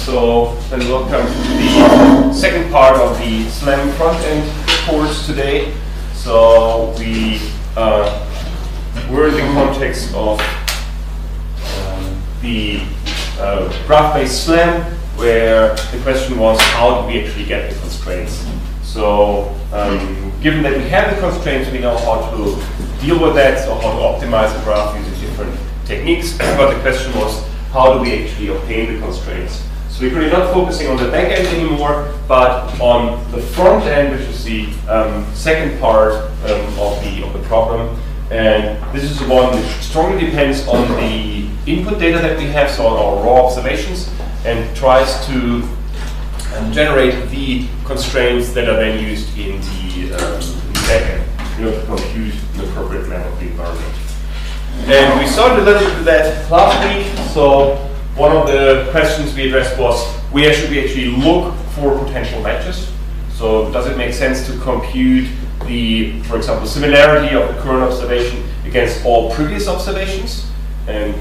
So then welcome to the second part of the SLAM front-end course today. So we were in the context of the graph-based SLAM, where the question was, how do we actually get the constraints? So given that we have the constraints, we know how to deal with that, so how to optimize the graph using different techniques. But the question was, how do we actually obtain the constraints? So we're really not focusing on the back end anymore, but on the front end, which is the second part of the problem. And this is the one which strongly depends on the input data that we have, so on our raw observations, and tries to generate the constraints that are then used in the back end, in order to compute the appropriate map of the environment. And we started a little bit with that last week. So one of the questions we addressed was, where should we actually look for potential matches? So does it make sense to compute the, for example, similarity of the current observation against all previous observations? And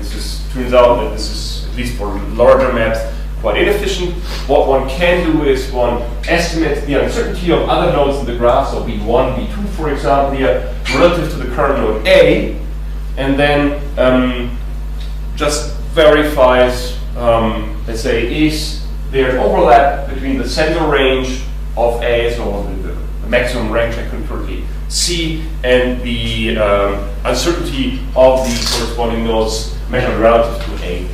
turns out that this is, at least for larger maps, quite inefficient. What one can do is one estimates the uncertainty of other nodes in the graph, so B1, B2, for example, here, relative to the current node A, and then just verifies, let's say, is there an overlap between the center range of A, so the maximum range I can currently see, and the uncertainty of the corresponding nodes measured relative to A.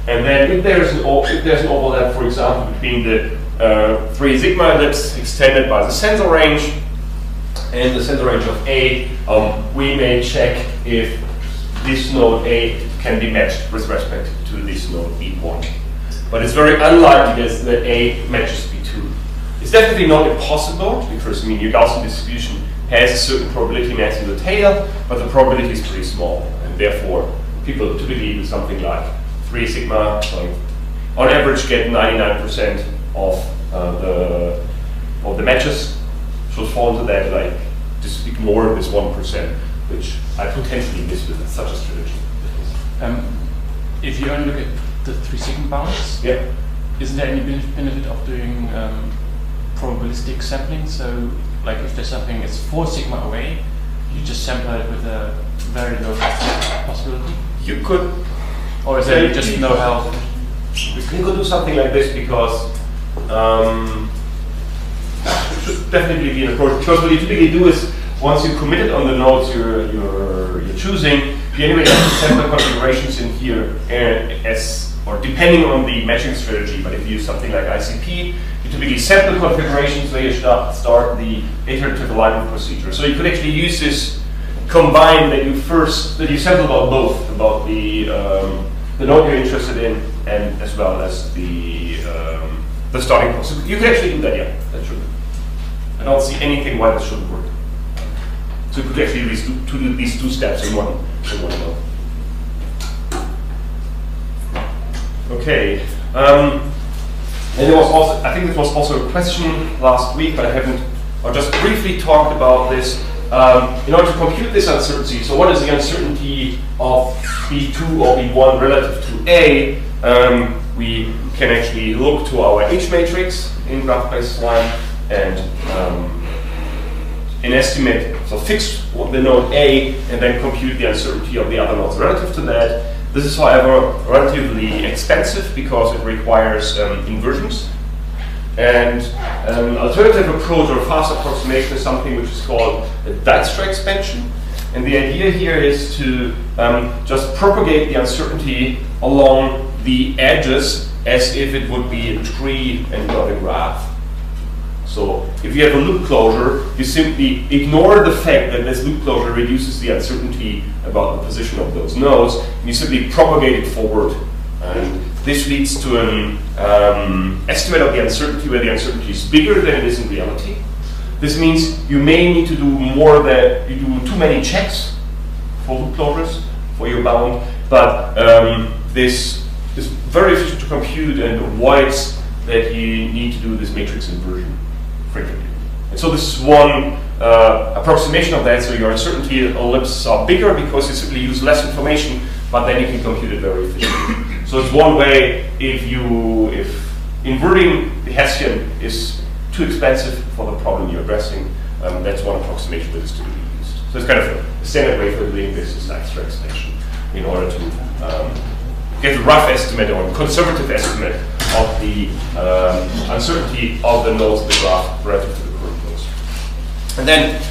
And then if there's an overlap, for example, between the 3 sigma ellipse extended by the center range and the center range of A, we may check if this node A can be matched with respect to this node B1. But it's very unlikely that A matches B2. It's definitely not impossible, because your Gaussian distribution has a certain probability mass in the tail, but the probability is pretty small, and therefore people typically do something like 3 sigma, like on average get 99% of the matches. Should fall into that, like just ignore this 1%, which I potentially miss with such a strategy. If you only look at the 3 sigma bounds, yeah, isn't there any benefit of doing probabilistic sampling? So, like if there's something that's 4 sigma away, you just sample it with a very low possibility? You could. Or is there just no help? You could do something like this, because it should definitely be an approach. Because what you typically do is, once you committed on the nodes you're choosing, you anyway have to sample configurations in here or depending on the matching strategy. But if you use something like ICP, you typically sample configurations where you start the iterative alignment procedure. So you could actually use this combine that you sample about both, about the node you're interested in, and as well as the starting point. So you can actually do that, yeah. That should. I don't see anything why that shouldn't work. So you could actually do these two steps in one node. Okay. And there was also, I think this was also a question last week, but I just briefly talked about this. In order to compute this uncertainty, so what is the uncertainty of B2 or B1 relative to A? We can actually look to our H matrix in graph-based SLAM and estimate, so fix the node A and then compute the uncertainty of the other nodes relative to that. This is, however, relatively expensive because it requires inversions. And an alternative approach or fast approximation is something which is called a Dijkstra expansion. And the idea here is to just propagate the uncertainty along the edges as if it would be a tree and not a graph. So if you have a loop closure, you simply ignore the fact that this loop closure reduces the uncertainty about the position of those nodes, and you simply propagate it forward. And this leads to an estimate of the uncertainty where the uncertainty is bigger than it is in reality. This means you may need to do more than you do too many checks for loop closures for your bound, but this is very efficient to compute and avoids that you need to do this matrix inversion frequently. And so this is one approximation of that. So your uncertainty ellipses are bigger because you simply use less information, but then you can compute it very efficiently. So it's one way if inverting the Hessian is too expensive for the problem you're addressing, that's one approximation that is to be used. So it's kind of a standard way for doing this is extra extension in order to get a rough estimate or a conservative estimate of the uncertainty of the nodes in the graph relative to the current nodes. And then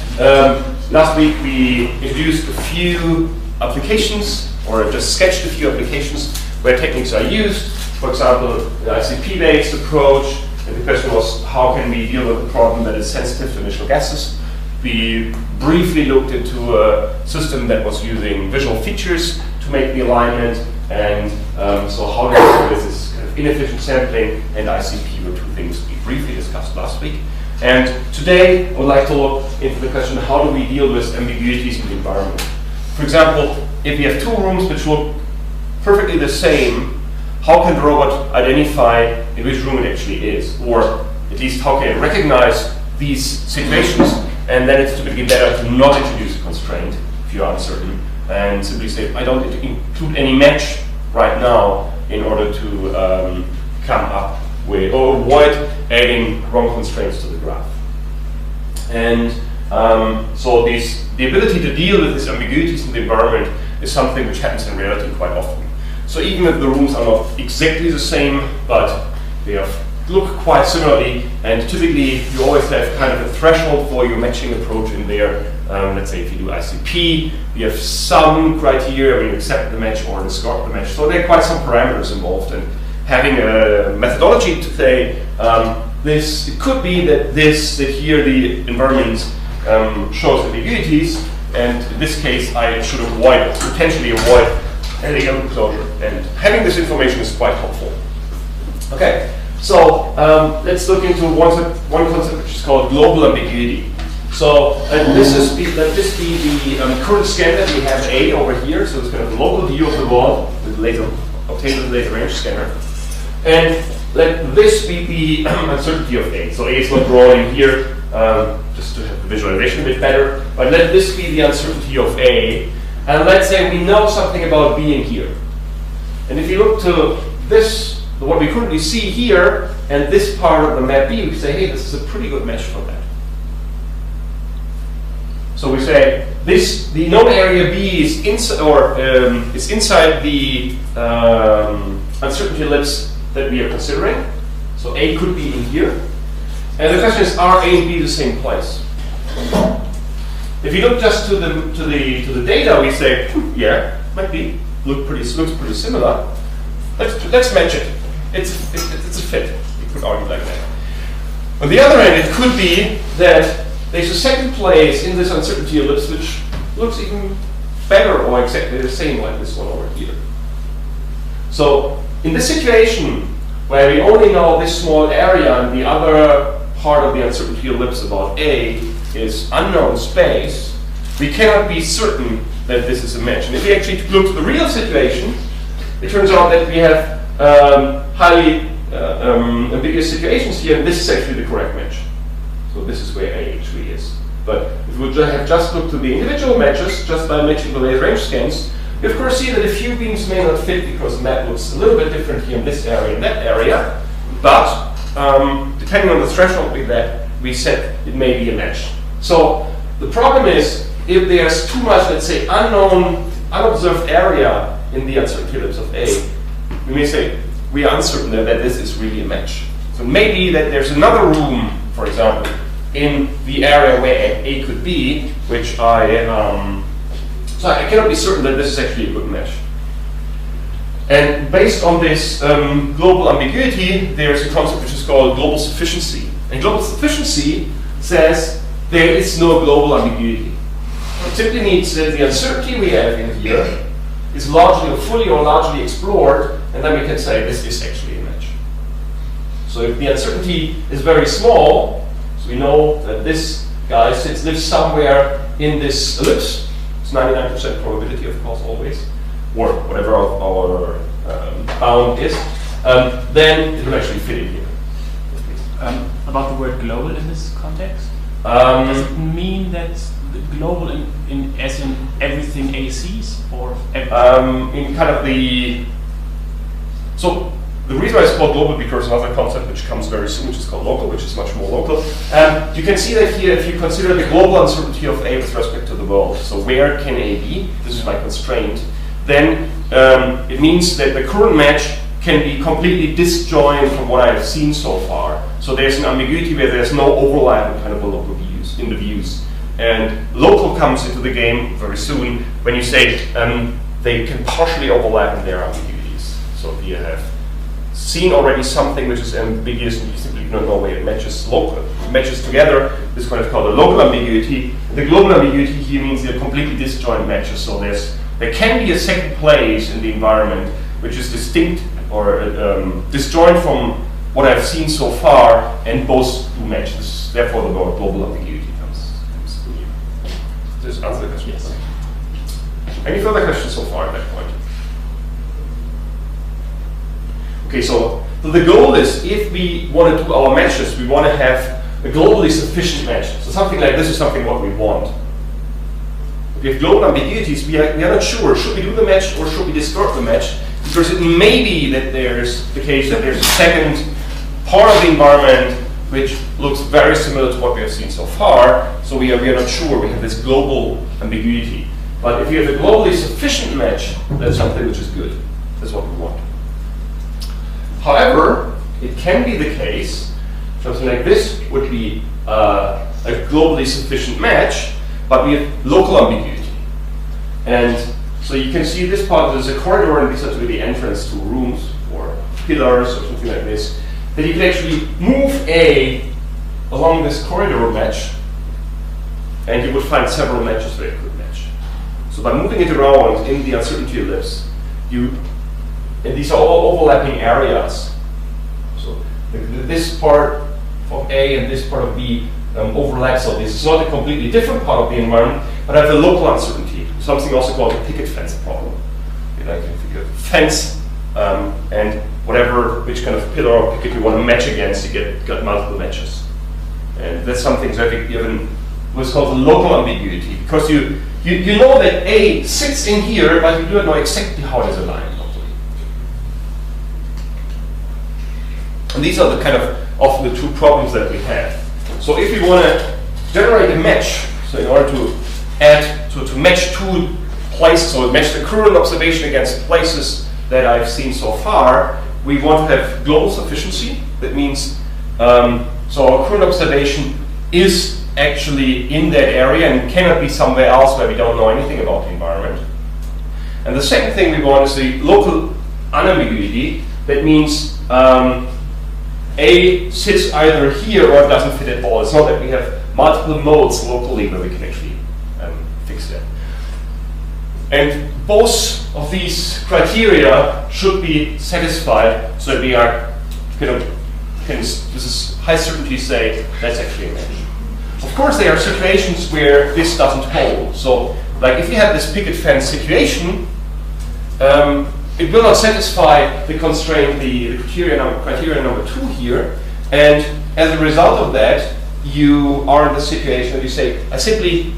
last week we introduced a few applications, or just sketched a few applications where techniques are used. For example, the ICP-based approach, and the question was how can we deal with a problem that is sensitive to initial guesses. We briefly looked into a system that was using visual features to make the alignment, and so how do we do this kind of inefficient sampling and ICP were two things we briefly discussed last week. And today I would like to look into the question, how do we deal with ambiguities in the environment? For example, if we have two rooms which look perfectly the same, how can the robot identify in which room it actually is? Or at least how can it recognize these situations? And then it's typically better to not introduce a constraint if you're uncertain, and simply say, I don't include any match right now in order to come up with, or avoid adding wrong constraints to the graph. And so the ability to deal with these ambiguities in the environment is something which happens in reality quite often. So even if the rooms are not exactly the same, but they look quite similarly, and typically you always have kind of a threshold for your matching approach in there. Let's say if you do ICP, you have some criteria when you accept the match or discard the match. So there are quite some parameters involved, and having a methodology to say it could be that here the environment shows ambiguities, and in this case I should potentially avoid adding a closure. And having this information is quite helpful. Okay, so let's look into one concept which is called global ambiguity. So let this be the current scan that we have A over here. So it's kind of a local view of the world obtained with the laser range scanner. And let this be the uncertainty of A. So A is not drawn in here, just to have the visualization a bit better. But let this be the uncertainty of A. And let's say we know something about B in here. And if you look to this, what we currently see here, and this part of the map B, we say, hey, this is a pretty good match for that. So we say the known area B is inside the uncertainty ellipse that we are considering. So A could be in here. And the question is, are A and B the same place? If you look just to the data, we say, yeah, might be. Looks pretty similar. Let's match it. It's a fit. You could argue like that. On the other hand, it could be that there's a second place in this uncertainty ellipse which looks even better or exactly the same like this one over here. So in this situation where we only know this small area and the other part of the uncertainty ellipse about A is unknown space, we cannot be certain that this is a match. And if we actually look to the real situation, it turns out that we have highly ambiguous situations here, and this is actually the correct match. So this is where A actually is. But if we have just looked to the individual matches, just by matching the laser range scans, we of course see that a few beams may not fit because the map looks a little bit different here in this area and that area. But depending on the threshold we set, it may be a match. So the problem is, if there's too much, let's say, unobserved area in the uncertainty ellipse of A, we may say we are uncertain that this is really a match. So maybe that there's another room, for example, in the area where A could be, which so I cannot be certain that this is actually a good match. And based on this global ambiguity, there's a concept which is called global sufficiency. And global sufficiency says there is no global ambiguity. It simply means that the uncertainty we have in here is fully or largely explored, and then we can say this is actually a match. So if the uncertainty is very small, so we know that this guy lives somewhere in this ellipse, it's 99% probability, of course, always, or whatever our bound is, then it will actually fit in here. About the word global in this context, does it mean that the global as in everything A sees, or in kind of So the reason why it's called global, because another concept which comes very soon, which is called local, which is much more local. You can see that here, if you consider the global uncertainty of A with respect to the world, so where can A be? This is my constraint. Then it means that the current match can be completely disjoint from what I've seen so far. So there's an ambiguity where there's no overlap in kind of the local views, in the views. And local comes into the game very soon when you say they can partially overlap in their ambiguities. So if you have seen already something which is ambiguous and you simply don't know where it matches together, this is kind of called a local ambiguity. The global ambiguity here means they're completely disjoint matches. So there can be a second place in the environment which is distinct or disjoint from what I've seen so far, and both do match. Therefore, the word global ambiguity comes in here. Does this answer the question? Yes. Any further questions so far at that point? Okay, so the goal is, if we want to do our matches, we want to have a globally sufficient match. So something like this is something what we want. If we have global ambiguities, we are not sure, should we do the match or should we distort the match? Because it may be that there's the case that there's a second part of the environment which looks very similar to what we have seen so far, so we are not sure, we have this global ambiguity. But if you have a globally sufficient match, that's something which is good. That's what we want. However, it can be the case, something like this would be a globally sufficient match, but we have local ambiguity. And so you can see this part, there's a corridor, and these are the entrance to rooms or pillars or something like this, that you can actually move A along this corridor match, and you would find several matches where it could match. So by moving it around in the uncertainty ellipse, and these are all overlapping areas. So this part of A and this part of B overlap, so this is not a completely different part of the environment, but I have a local uncertainty, something also called a picket fence problem. I can figure fence and whatever, which kind of pillar or picket you want to match against, you get multiple matches. And that's something that we given what's called a local ambiguity, because you know that A sits in here, but you do not know exactly how it is aligned properly. And these are the kind of often the two problems that we have. So if we want to generate a match, so in order to add to match two places, so match the current observation against places that I've seen so far, we want to have global sufficiency. That means so our current observation is actually in that area and cannot be somewhere else where we don't know anything about the environment. And the second thing we want is the local unambiguity. That means A sits either here or it doesn't fit at all. It's not that we have multiple modes locally where we can actually fix that. And both of these criteria should be satisfied so that we are can this is high certainty say that's actually a match. Of course, there are situations where this doesn't hold. So, like if you have this picket fence situation, it will not satisfy the constraint, the criteria number 2 here, and as a result of that, you are in the situation that you say, I simply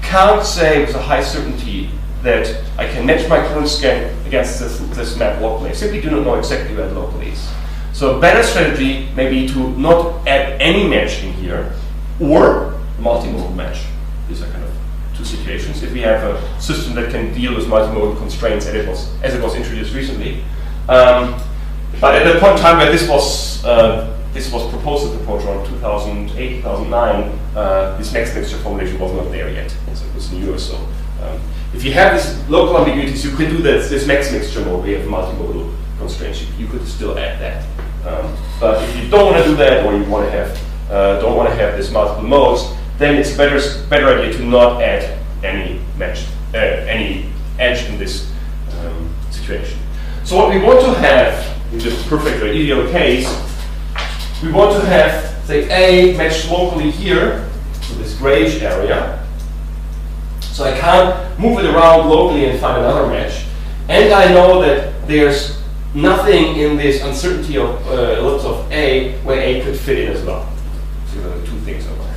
can't say with a high certainty that I can match my current scan against this map locally. I simply do not know exactly where the local is. So a better strategy may be to not add any match in here, or a multimodal match. These are kind of two situations. If we have a system that can deal with multimodal constraints as it was introduced recently. But at the point in time where this was proposed at the approach around 2008, 2009, this next mixture formulation was not there yet. So it was newer. So if you have these local ambiguities, you could do this next mixture mode where you have multimodal constraints. You could still add that. But if you don't want to do that, or you want to have don't want to have this multiple modes, then it's a better idea to not add any match, any edge in this situation. So what we want to have in the perfect or ideal case, we want to have, say, A matched locally here to this grayish area. So I can't move it around locally and find another match. And I know that there's nothing in this uncertainty of ellipse of A where A could fit in as well. So there are two things over there.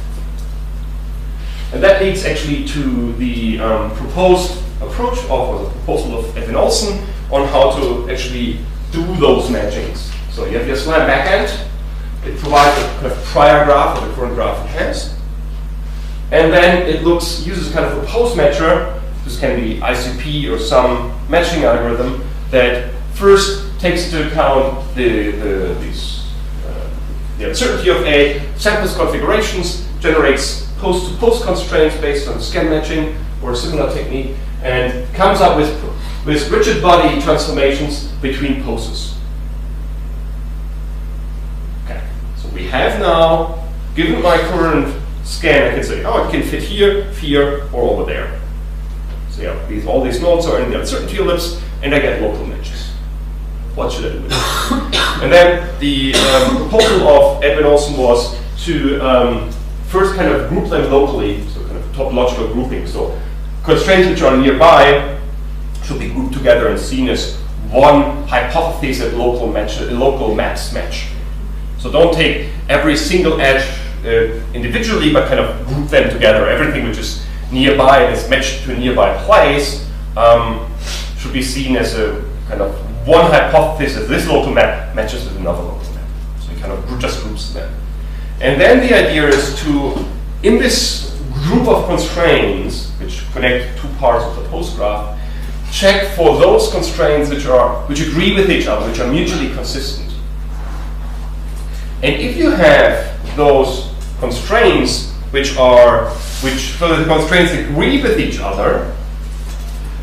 And that leads actually to the proposed approach or the proposal of Evan Olsen on how to actually do those matchings. So you have your SLAM backend. It provides a kind of prior graph of the current graph it has. And then it uses kind of a post matcher. This can be ICP or some matching algorithm that first takes into account the uncertainty of A, samples configurations, generates post-to-post constraints based on scan matching or a similar technique, and comes up with rigid body transformations between poses. Okay, so we have now, given my current scan, I can say, oh, it can fit here, or over there. So yeah, all these nodes are in the uncertainty ellipse, and I get local matches. What should I do with it? And then the proposal of Edwin Olsen was to first kind of group them locally, so kind of topological grouping. So constraints which are nearby should be grouped together and seen as one hypothesis at local maps match. So don't take every single edge individually, but kind of group them together. Everything which is nearby and is matched to a nearby place should be seen as a kind of one hypothesis that this local map matches with another local map. So you kind of just groups them. And then the idea is to, in this group of constraints, which connect two parts of the post graph, check for those constraints which agree with each other, which are mutually consistent. And if you have those constraints so the constraints agree with each other,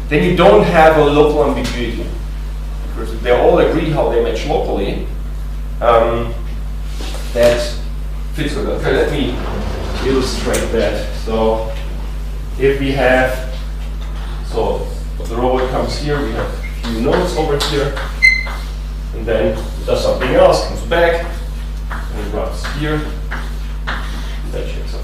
then you don't have a local ambiguity. Because if they all agree how they match locally, that fits with it. Okay, let me illustrate that. So if we have, so the robot comes here, we have a few nodes over here, and then it does something else, comes back, and it grabs here, and then checks up.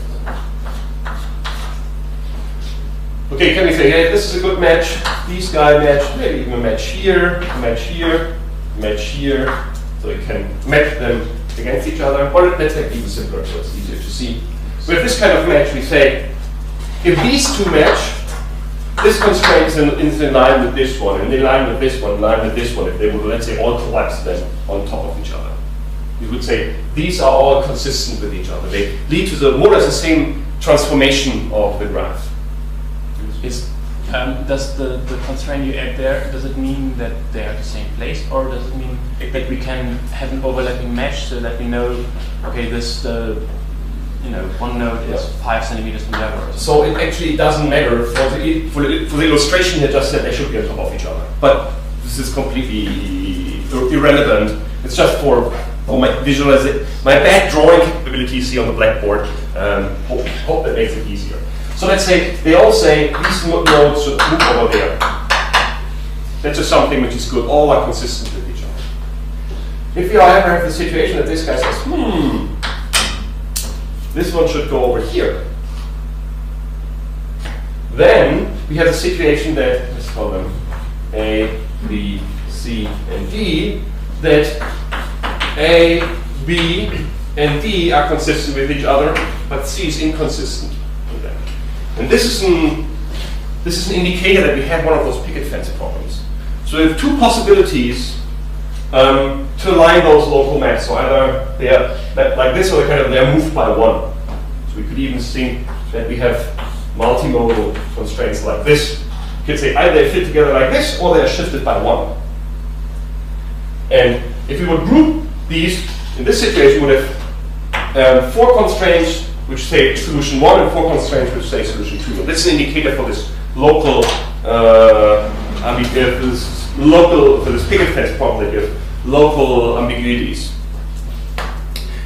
Okay, can we say, hey, this is a good match, these guys match, maybe even a match here, match here, match here, so you can match them against each other, or let's make it even simpler so it's easier to see. With this kind of match, we say, if these two match, this constraint is in line with this one, and in line with this one, in line with this one, if they would, let's say, all collapse then on top of each other. We would say, these are all consistent with each other. They lead to more or less the same transformation of the graph. Does the constraint you add there, does it mean that they are the same place, or does it mean that we can have an overlapping mesh so that we know, okay, one node is 5 centimeters from the other? So it actually doesn't matter. For the illustration here, just said they should be on top of each other. But this is completely irrelevant. It's just for my visualization, my bad drawing capabilities here on the blackboard. Hope that makes it easier. So let's say they all say these nodes should move over there. That's just something which is good. All are consistent with each other. If you ever have the situation that this guy says, this one should go over here, then we have a situation that, let's call them A, B, C, and D, that A, B, and D are consistent with each other, but C is inconsistent with them. And this is an indicator that we have one of those picket fence problems. So we have two possibilities to align those local maps. So either they are like this, or they're moved by one. So we could even think that we have multimodal constraints like this. You could say either they fit together like this, or they are shifted by one. And if we would group these, in this situation, we would have 4 constraints which say solution 1 and 4 constraints which say solution 2. And this is an indicator for this local, for this picket fence problem that you have local ambiguities.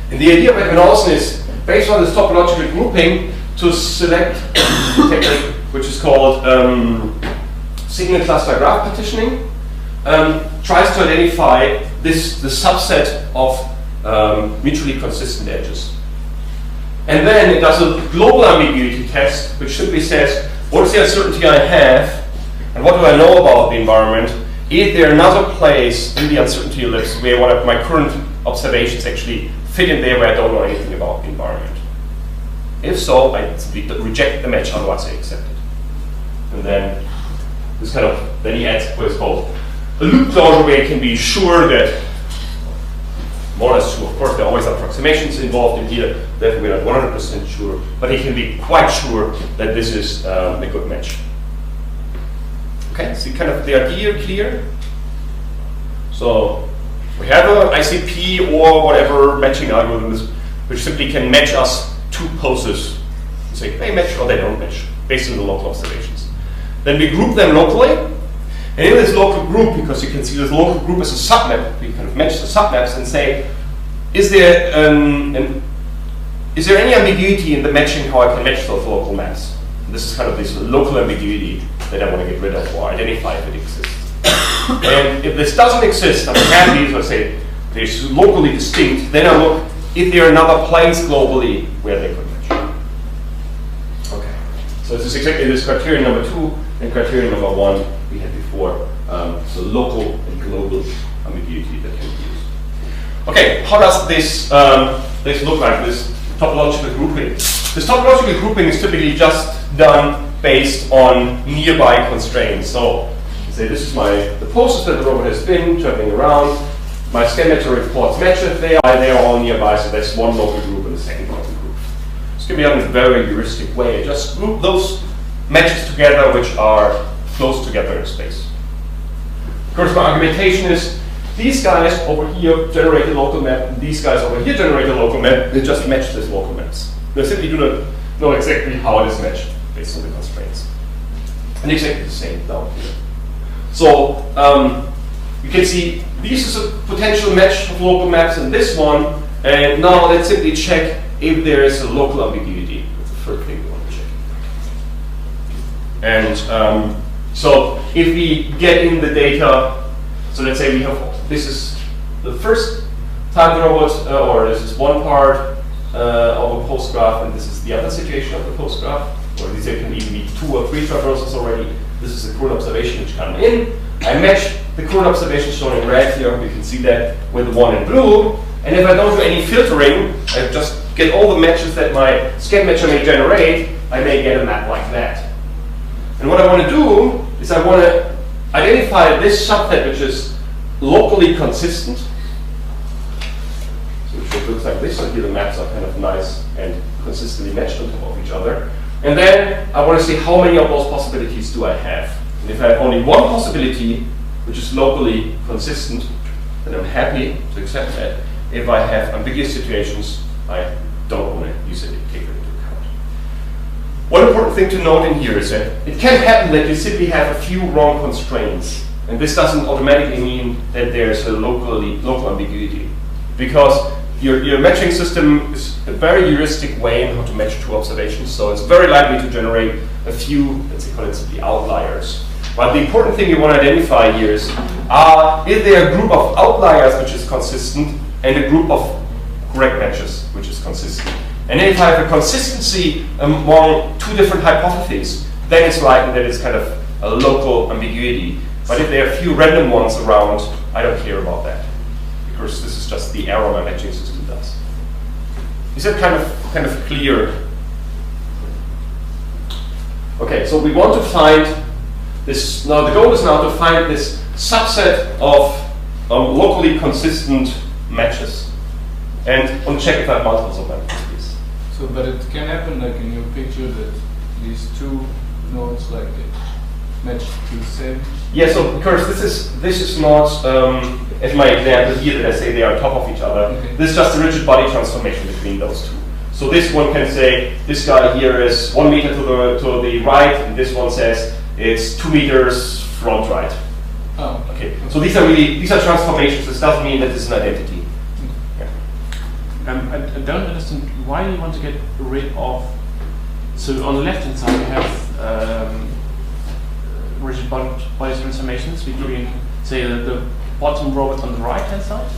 And the idea of Edwin Olsen is, based on this topological grouping, to select a technique which is called signal cluster graph partitioning, tries to identify the subset of mutually consistent edges. And then it does a global ambiguity test, which simply says, what is the uncertainty I have, and what do I know about the environment? Is there another place in the uncertainty ellipse where one of my current observations actually fit in there where I don't know anything about the environment? If so, I simply reject the match, otherwise I accept it. And then this then he adds what is called a loop closure where you can be sure that, more or less sure, of course there are always approximations involved in here, therefore we're not 100% sure, but you can be quite sure that this is a good match. Okay, so kind of the idea clear? So we have an ICP or whatever matching algorithms which simply can match us two poses. You say they match or they don't match based on the local observations. Then we group them locally. And in this local group, because you can see this local group as a submap, we kind of match the submaps and say, is there any ambiguity in the matching how I can match those local maps? And this is kind of this local ambiguity that I want to get rid of or identify if it exists. And if this doesn't exist, I'm happy, so I say they're locally distinct, then I look if there are another place globally where they could match. Okay, so this is exactly this criterion number 2 and criterion number 1 we had before. So local and global ambiguity that can be used. Okay, how does this look like, this topological grouping? This topological grouping is typically just done based on nearby constraints. So say this is the poses that the robot has been traveling around. My scan matcher reports matches they are all nearby, so that's one local group and a second local group. This can be done in a very heuristic way. Just group those matches together which are close together in space. Of course, my argumentation is these guys over here generate a local map, and these guys over here generate a local map. They just match these local maps. They simply do not know exactly how it is matched based on the constraints. And exactly the same down here. So you can see this is a potential match of local maps in this one, and now let's simply check if there is a local ambiguity. That's the first thing we want to check. And so if we get in the data, so let's say we have, this is the first time the robot, or this is one part of a post graph, and this is the other situation of the post graph, or these can even be 2 or 3 traversals already. This is the current observation which come in. I match the current observation shown in red here, you can see that with the one in blue. And if I don't do any filtering, I just get all the matches that my scan matcher may generate, I may get a map like that. And what I want to do is I want to identify this subset which is locally consistent. So it should look like this, so here the maps are kind of nice and consistently matched on top of each other. And then I want to see how many of those possibilities do I have. And if I have only one possibility, which is locally consistent, then I'm happy to accept that. If I have ambiguous situations, I don't want to use it, take it into account. One important thing to note in here is that it can happen that you simply have a few wrong constraints. And this doesn't automatically mean that there's a local ambiguity. Because your matching system is a very heuristic way in how to match 2 observations, so it's very likely to generate a few, let's call it simply outliers. But the important thing you want to identify here is there a group of outliers which is consistent and a group of correct matches which is consistent. And if I have a consistency among 2 different hypotheses, then it's likely that it's kind of a local ambiguity. But if there are a few random ones around, I don't care about that. Because this is just the error my matching system does. Is that kind of clear? Okay, so we want to find this. Now the goal is now to find this subset of locally consistent matches, and I want to check if I have multiples of them, please. So, but it can happen like in your picture that these 2 nodes like they match to the same. Yeah, so because this is not as my example here that I say they are on top of each other. Okay. This is just a rigid body transformation between those 2. So this one can say this guy here is 1 meter to the right, and this one says it's 2 meters front right. Oh. Okay. So these are transformations. This doesn't mean that this is an identity. Yeah. I don't understand why you want to get rid of. So on the left hand side we have rigid body transformations between, say, the bottom robot on the right hand side.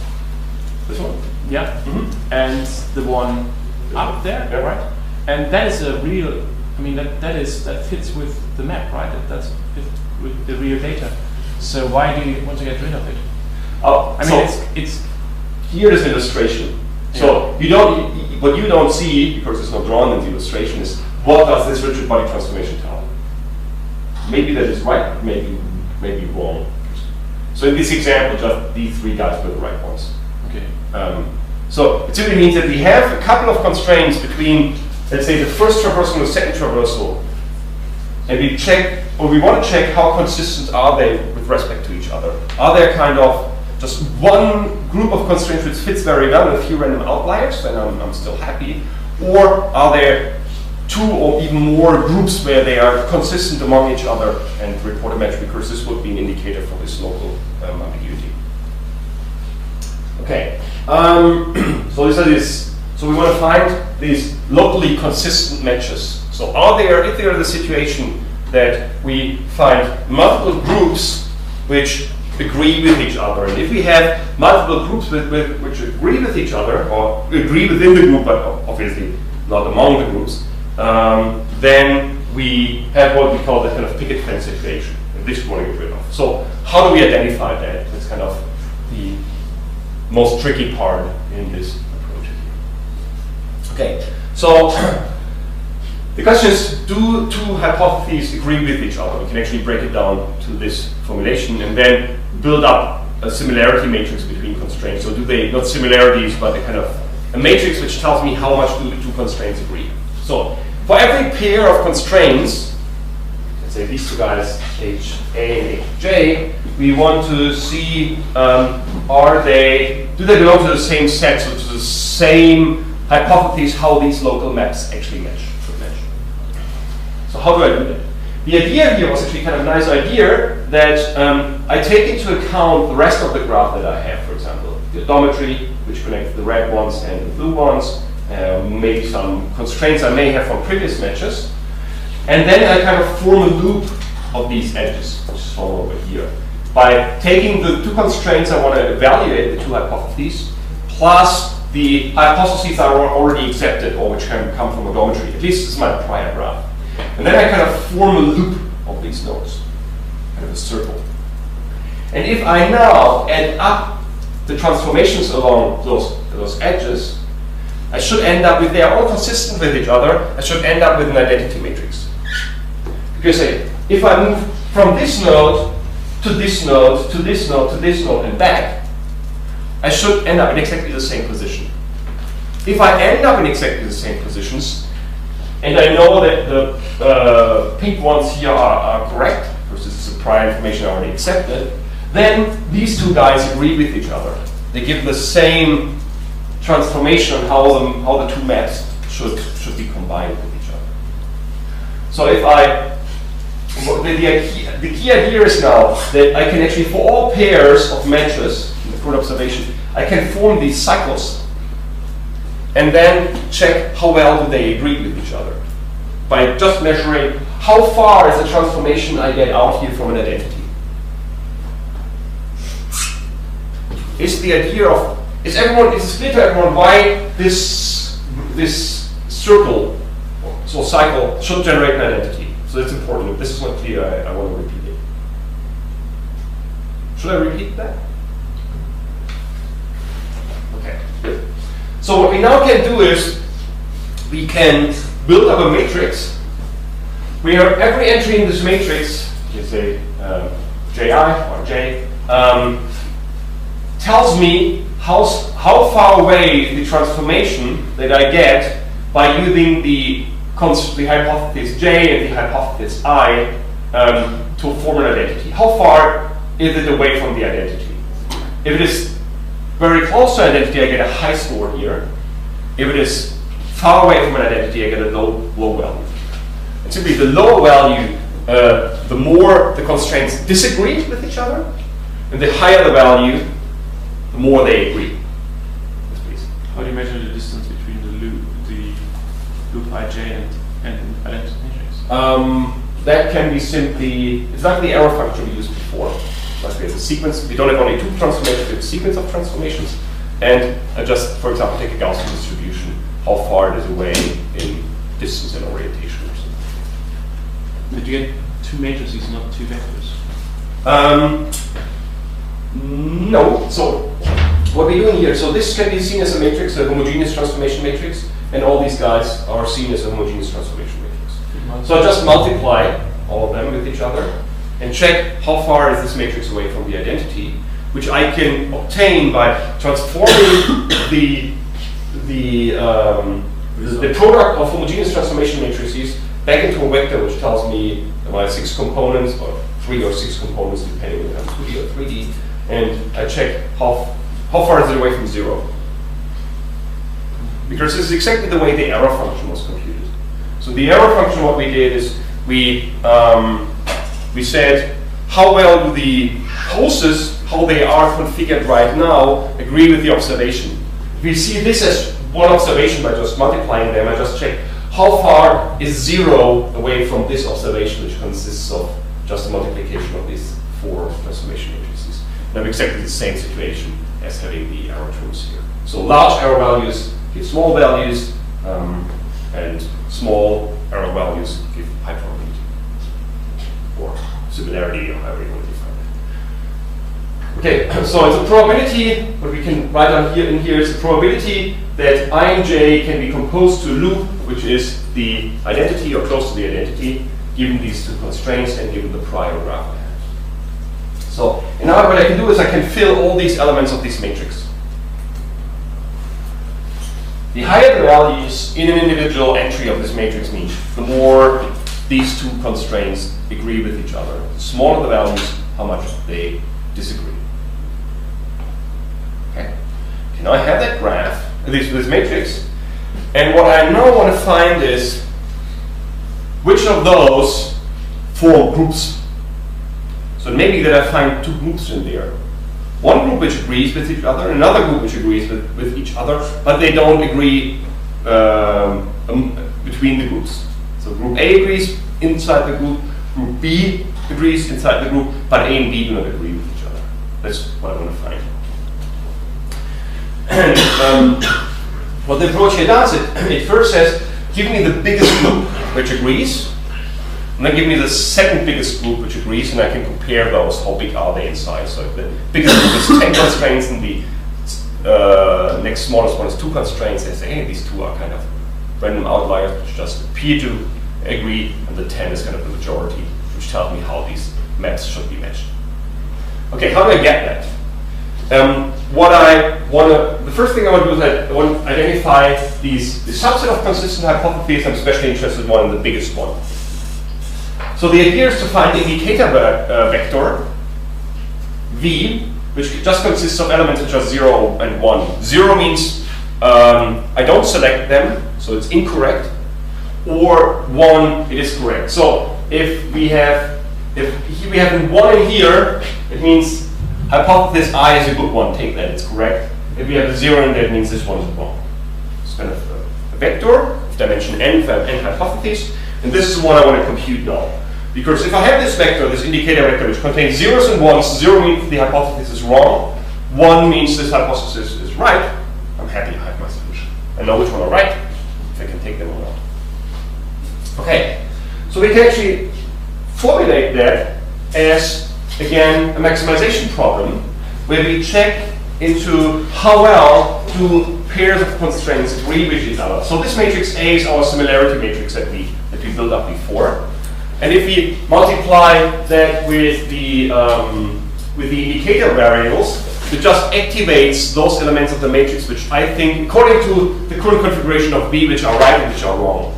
This one? Yeah. Mm-hmm. And the one up there, yeah. Right? And that is a real. I mean that fits with the map, right? That's with the real data. So why do you want to get rid of it? I mean, so it's here is an illustration. Yeah. So what you don't see, because it's not drawn in the illustration, is what does this rigid body transformation tell? Maybe that is right, maybe wrong. So So in this example, just these three guys were the right ones. Okay. So it simply means that we have a couple of constraints between, let's say, the first traversal and the second traversal, and we check, or we want to check how consistent are they with respect to each other. Are there kind of just one group of constraints which fits very well with a few random outliers, then I'm still happy, or are there two or even more groups where they are consistent among each other and report a match, because this would be an indicator for this local ambiguity. Okay, so this is, so we want to find these locally consistent matches. So if there is a situation that we find multiple groups which agree with each other, and if we have multiple groups which agree with each other, or agree within the group, but obviously not among the groups, then we have what we call the kind of picket fence situation, and this we want to get rid of. So how do we identify that? That's kind of the most tricky part in this approach. Okay, so the question is, do two hypotheses agree with each other? We can actually break it down to this formulation and then build up a similarity matrix between constraints. So do they, not similarities, but a kind of a matrix which tells me how much do the two constraints agree. So for every pair of constraints, let's say these two guys, HA and HJ, we want to see, do they belong to the same set, so to the same hypotheses how these local maps actually match. So how do I do that? The idea here was actually kind of a nice idea that I take into account the rest of the graph that I have, for example, the odometry, which connects the red ones and the blue ones, maybe some constraints I may have from previous matches, and then I kind of form a loop of these edges, which is shown over here. By taking the two constraints I want to evaluate, the two hypotheses, plus the hypotheses that are already accepted or which can come from odometry. At least this is my prior graph. And then I kind of form a loop of these nodes, kind of a circle. And if I now add up the transformations along those edges, I should end up with, they are all consistent with each other, I should end up with an identity matrix. Because if I move from this node to this node, to this node, to this node, and back, I should end up in exactly the same position. If I end up in exactly the same positions, and I know that the pink ones here are correct, because this is a prior information I already accepted, then these two guys agree with each other. They give the same transformation on how the two maps should be combined with each other. So if the key idea is now that I can actually, for all pairs of matches in the fruit observation, I can form these cycles and then check how well do they agree with each other by just measuring how far is the transformation I get out here from an identity. Is the idea of, is it clear to everyone why this circle, so cycle, should generate an identity? So that's important. If this is not clear, I want to repeat it. Should I repeat that? Okay, good. So what we now can do is we can build up a matrix where every entry in this matrix, you say Ji or J, tells me how far away the transformation that I get by using the hypothesis J and the hypothesis I to form an identity. How far is it away from the identity? If it is very close to identity, I get a high score here. If it is far away from an identity, I get a low value. And simply the lower value, the more the constraints disagree with each other, and the higher the value, the more they agree. Yes, please. How do you measure the distance between the loop ij and identity matrix? That can be simply, it's like the error function we used before. Like we have a sequence, we don't have only two transformations, we have a sequence of transformations, and just, for example, take a Gaussian distribution, how far it is away in distance and orientation or something. But you get two matrices, not two vectors. No. So what we're doing here, so this can be seen as a matrix, a homogeneous transformation matrix, and all these guys are seen as a homogeneous transformation matrix. So I just multiply all of them with each other, and check how far is this matrix away from the identity, which I can obtain by transforming the product of homogeneous transformation matrices back into a vector which tells me my 6 components, or 3 or 6 components depending on 2D or 3D, and I check how far is it away from 0. Because this is exactly the way the error function was computed. So the error function, what we did is we said how well do the poses, how they are configured right now, agree with the observation. If we see this as one observation by just multiplying them, I just check how far is 0 away from this observation, which consists of just a multiplication of these 4 transformation matrices. And I have exactly the same situation as having the error terms here. So large error values give small values, and small error values give high probability, or similarity, or however you want to define it. Okay, so it's a probability, what we can write down here in here is a probability that I and j can be composed to a loop, which is the identity or close to the identity, given these 2 constraints and given the prior graph I have. So now what I can do is I can fill all these elements of this matrix. The higher the values in an individual entry of this matrix mean, the more these 2 constraints agree with each other. The smaller the values, how much they disagree. Okay. Okay, now I have that graph, this matrix, and what I now want to find is which of those 4 groups. So maybe that I find 2 groups in there. One group which agrees with each other, another group which agrees with each other, but they don't agree between the groups. So group A agrees inside the group B agrees inside the group, but A and B do not agree with each other. That's what I want to find. And what the approach here does, it first says, give me the biggest group which agrees, and then give me the second biggest group which agrees, and I can compare those, how big are they in size. So if the biggest group is 10 constraints and the next smallest one is 2 constraints, I say, hey, these 2 are kind of random outliers which just appear to agree, and the 10 is kind of the majority, which tells me how these maps should be matched. Okay, how do I get that? The first thing I want to do is I want to identify the subset of consistent hypotheses. I'm especially interested in the biggest one. So the idea is to find the indicator vector v, which just consists of elements which are 0 and 1. 0 means I don't select them, so it's incorrect, or 1, it is correct. So if we have 1 in here, it means hypothesis I is a good one, take that, it's correct. If we have a 0 in there, it means this one is wrong. It's kind of a vector of dimension n, if I have n hypotheses, and this is the one I want to compute now. Because if I have this vector, this indicator vector, which contains zeros and ones, 0 means the hypothesis is wrong, 1 means this hypothesis is right, I'm happy I have my solution. I know which one are right, if I can take them or not. Okay, so we can actually formulate that as, again, a maximization problem, where we check into how well do pairs of constraints agree with each other. So this matrix A is our similarity matrix that we built up before. And if we multiply that with the indicator variables, it just activates those elements of the matrix which I think, according to the current configuration of B, which are right and which are wrong.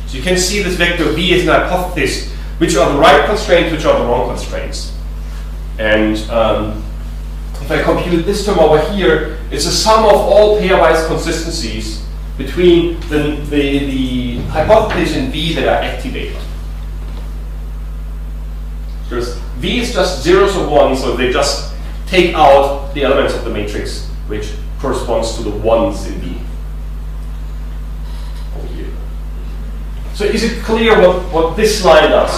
So you can see this vector V is an hypothesis, which are the right constraints, which are the wrong constraints. And if I compute this term over here, it's a sum of all pairwise consistencies between the hypothesis in V that are activated. Because V is just zeros or ones, so they just take out the elements of the matrix which corresponds to the ones in V. Over here. So is it clear what this line does?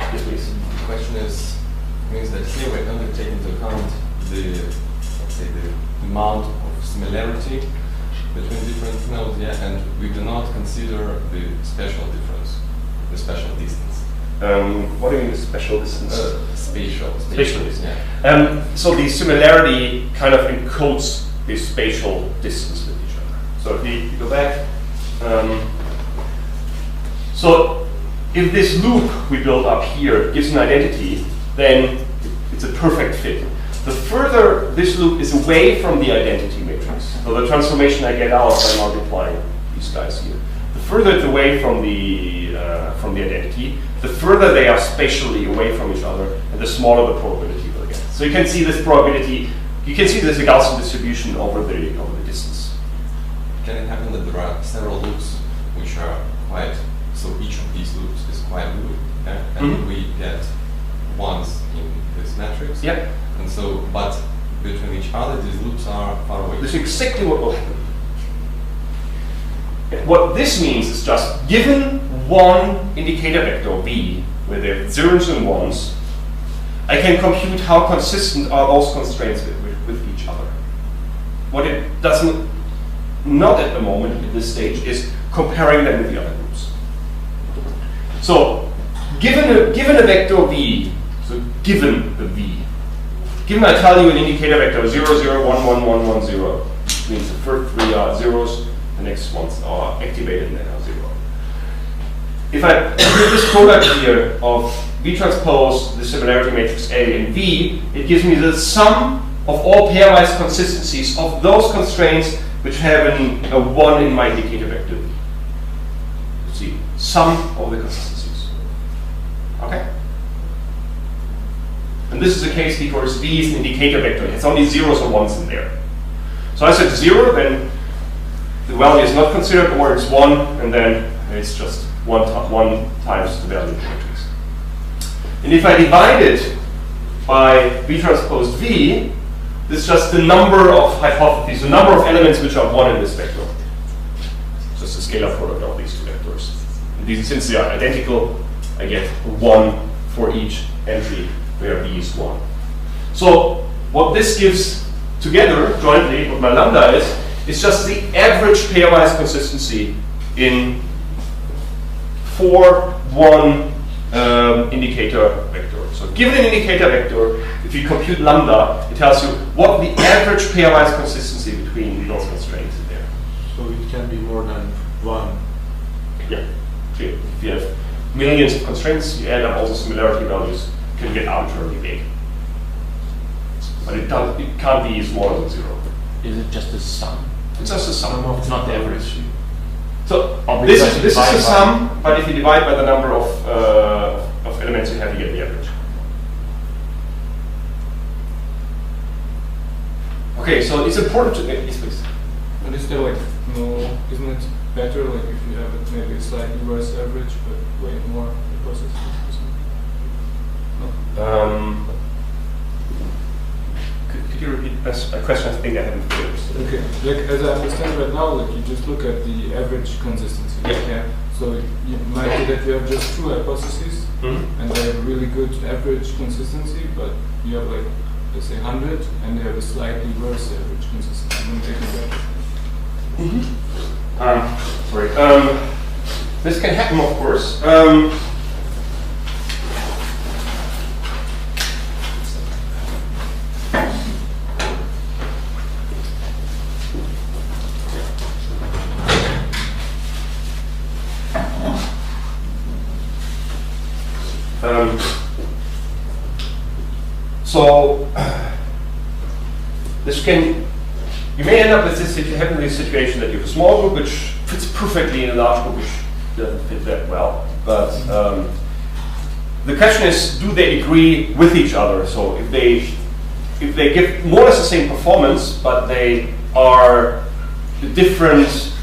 Yes, please. The question means that here we only take into account the amount of similarity between different nodes, yeah, and we do not consider the spatial difference, the spatial distance. What do you mean with special distance? Spatial distance. Yeah. So the similarity kind of encodes this spatial distance with each other. So if we go back, so if this loop we build up here gives an identity, then it's a perfect fit. The further this loop is away from the identity matrix, so the transformation I get out by multiplying these guys here, the further it's away from the identity, the further they are spatially away from each other, and the smaller the probability will get. So you can see this probability. You can see there's a Gaussian distribution over the distance. Can it happen that there are several loops which are quite, so each of these loops is quite good, and we get ones in this matrix? Yeah. And so, but between each other, these loops are far away. This is exactly what will happen. What this means is just given one indicator vector v, where there are zeros and ones, I can compute how consistent are those constraints with each other. What it doesn't, not at the moment at this stage, is comparing them with the other groups. So, given a vector v, so given the v, given I tell you an indicator vector 0, 0, 1, 1, 1, 1, 0, which means the first three are zeros, the next ones are activated and then are 0. If I do this product here of V transpose the similarity matrix A and V, it gives me the sum of all pairwise consistencies of those constraints which have a 1 in my indicator vector V. See, sum of the consistencies. Okay? And this is the case because V is an indicator vector. It has only zeros or ones in there. So I said 0, then the value is not considered, or it's 1, and then it's just 1 times the value of the matrix. And if I divide it by V transpose V, this is just the number of hypotheses, the number of elements which are 1 in this vector. Just a scalar product of these two vectors. And these, since they are identical, I get 1 for each entry where V is 1. So what this gives together, jointly, what my lambda is just the average pairwise consistency in 4, 1 indicator vector. So given an indicator vector, if you compute lambda, it tells you what the average pairwise consistency between those constraints is there. So it can be more than 1. Yeah, clear. If you have millions of constraints, you add up all the similarity values, you can get arbitrarily big. But it can't be smaller than 0. Is it just a sum? It's just a sum. It's not the average. So Obviously this is a sum, but if you divide by the number of elements you have, you get the average. Okay, so it's important to yes, please. But is there like no? Isn't it better like if you have it maybe a slightly worse average, but way more processes or something? No. Could you repeat a question? I think I haven't finished. Okay, like as I understand right now, like you just look at the average consistency. Yeah. So it might be that you have just 2 hypotheses, and they have a really good average consistency, but you have like, let's say 100, and they have a slightly worse average consistency when they do that. This can happen, of course. So this can, you may end up with this, if you have this situation that you have a small group which fits perfectly in a large group which doesn't fit that well. But the question is, do they agree with each other? So if they give more or less the same performance, but they are different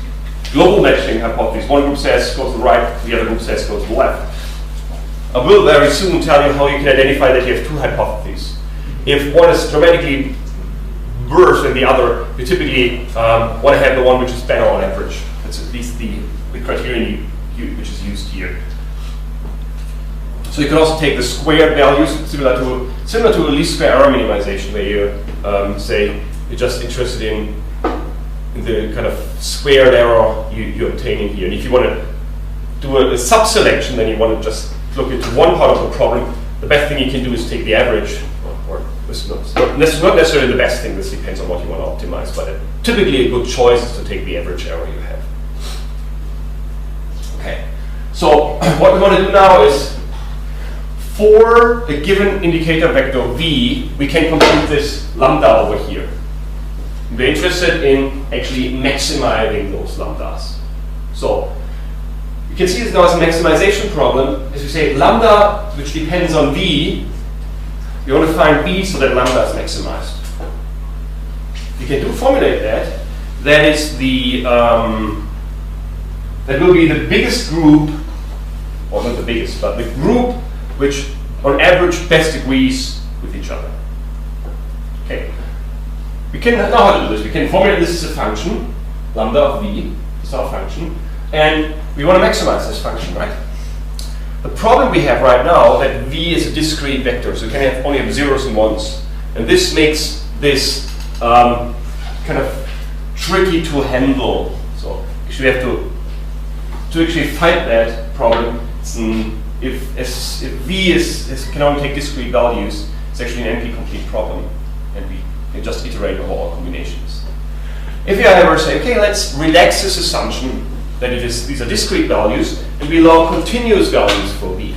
global matching hypotheses. One group says go to the right, the other group says go to the left. I will very soon tell you how you can identify that you have 2 hypotheses. If one is dramatically worse than the other, you typically want to have the one which is better on average. That's at least the criterion which is used here. So you can also take the squared values, similar to a least square error minimization, where you say you're just interested in the kind of squared error you obtain in here. And if you want to do a sub-selection, then you want to just look into one part of the problem. The best thing you can do is take the average, or this is not necessarily the best thing. This depends on what you want to optimize, but typically a good choice is to take the average error you have. Okay. So what we want to do now is, for a given indicator vector v, we can compute this lambda over here. We're interested in actually maximizing those lambdas. So you can see this now as a maximization problem. As we say, lambda, which depends on v, you want to find v so that lambda is maximized. You can formulate that. That is the that will be the biggest group, or not the biggest, but the group which on average best agrees with each other. Okay. We can know how to do this. We can formulate this as a function, lambda of v, is our function, and we want to maximize this function, right? The problem we have right now that v is a discrete vector, so we can only have zeros and ones, and this makes this kind of tricky to handle. So actually we have to actually fight that problem. If v can only take discrete values, it's actually an NP-complete problem, and we can just iterate over all combinations. If we however say, okay, let's relax this assumption that these are discrete values, and we allow continuous values for v,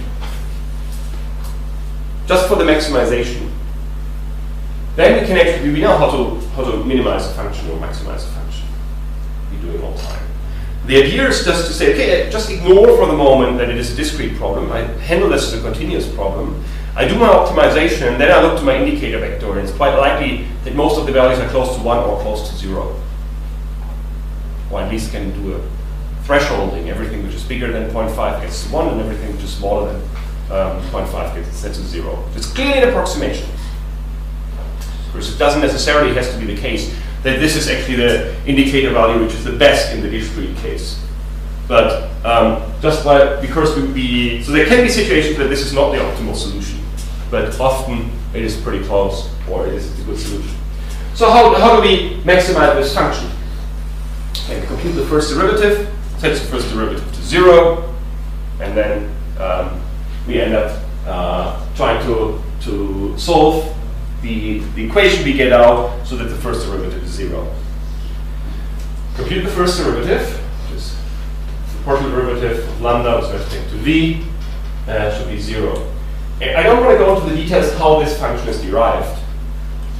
just for the maximization, then we can actually, we know how to minimize a function or maximize a function. We do it all the time. The idea is just to say, okay, just ignore for the moment that it is a discrete problem. I handle this as a continuous problem. I do my optimization, and then I look to my indicator vector, and it's quite likely that most of the values are close to 1 or close to 0. Or at least can do a thresholding. Everything which is bigger than 0.5 gets to 1, and everything which is smaller than 0.5 gets set to 0. It's clearly an approximation. Of course, it doesn't necessarily has to be the case that this is actually the indicator value which is the best in the discrete case. But because so there can be situations where this is not the optimal solution, but often it is pretty close, or it is a good solution. So how do we maximize this function? Okay, we compute the first derivative, sets the first derivative to 0, and then we end up trying to solve the equation we get out so that the first derivative is 0. Compute the first derivative, which is the partial derivative of lambda with respect to v, should be 0. I don't want to go into the details how this function is derived.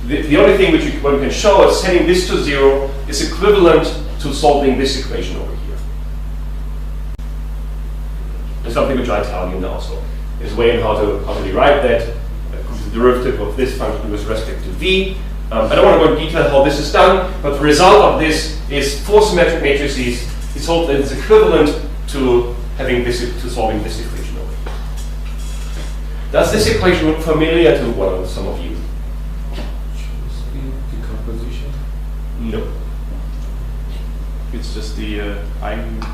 The only thing which we can show is setting this to 0 is equivalent to solving this equation over here. There's something which I tell you now. So there's a way in how to derive that. The derivative of this function with respect to v. I don't want to go into detail how this is done, but the result of this is for symmetric matrices, it's hoped that it's equivalent to solving this equation over here. Does this equation look familiar to some of you? Decomposition? No. It's just the eigenvalues.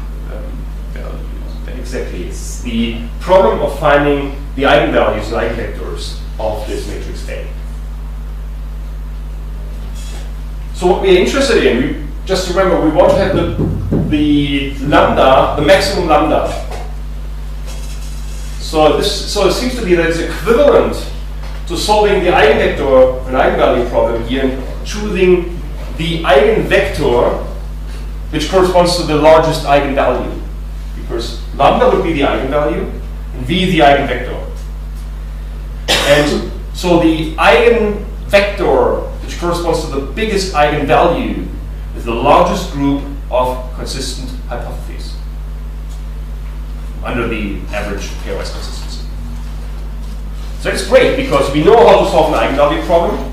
Exactly. It's the problem of finding the eigenvalues and eigenvectors of this matrix A. So what we're interested in, just remember, we want to have the lambda, the maximum lambda. So it seems to be that it's equivalent to solving the eigenvector and eigenvalue problem here and choosing the eigenvector which corresponds to the largest eigenvalue. Because lambda would be the eigenvalue and v the eigenvector. And so the eigenvector which corresponds to the biggest eigenvalue is the largest group of consistent hypotheses under the average pairwise consistency. So that's great because we know how to solve an eigenvalue problem.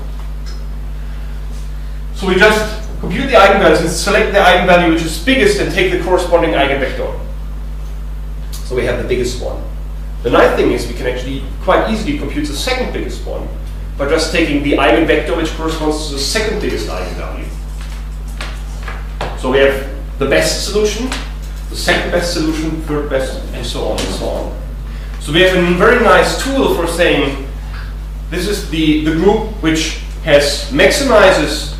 So we just compute the eigenvalues and select the eigenvalue which is biggest and take the corresponding eigenvector. So we have the biggest one. The nice thing is we can actually quite easily compute the second biggest one by just taking the eigenvector which corresponds to the second biggest eigenvalue. So we have the best solution, the second best solution, third best, and so on and so on. So we have a very nice tool for saying this is the group which maximizes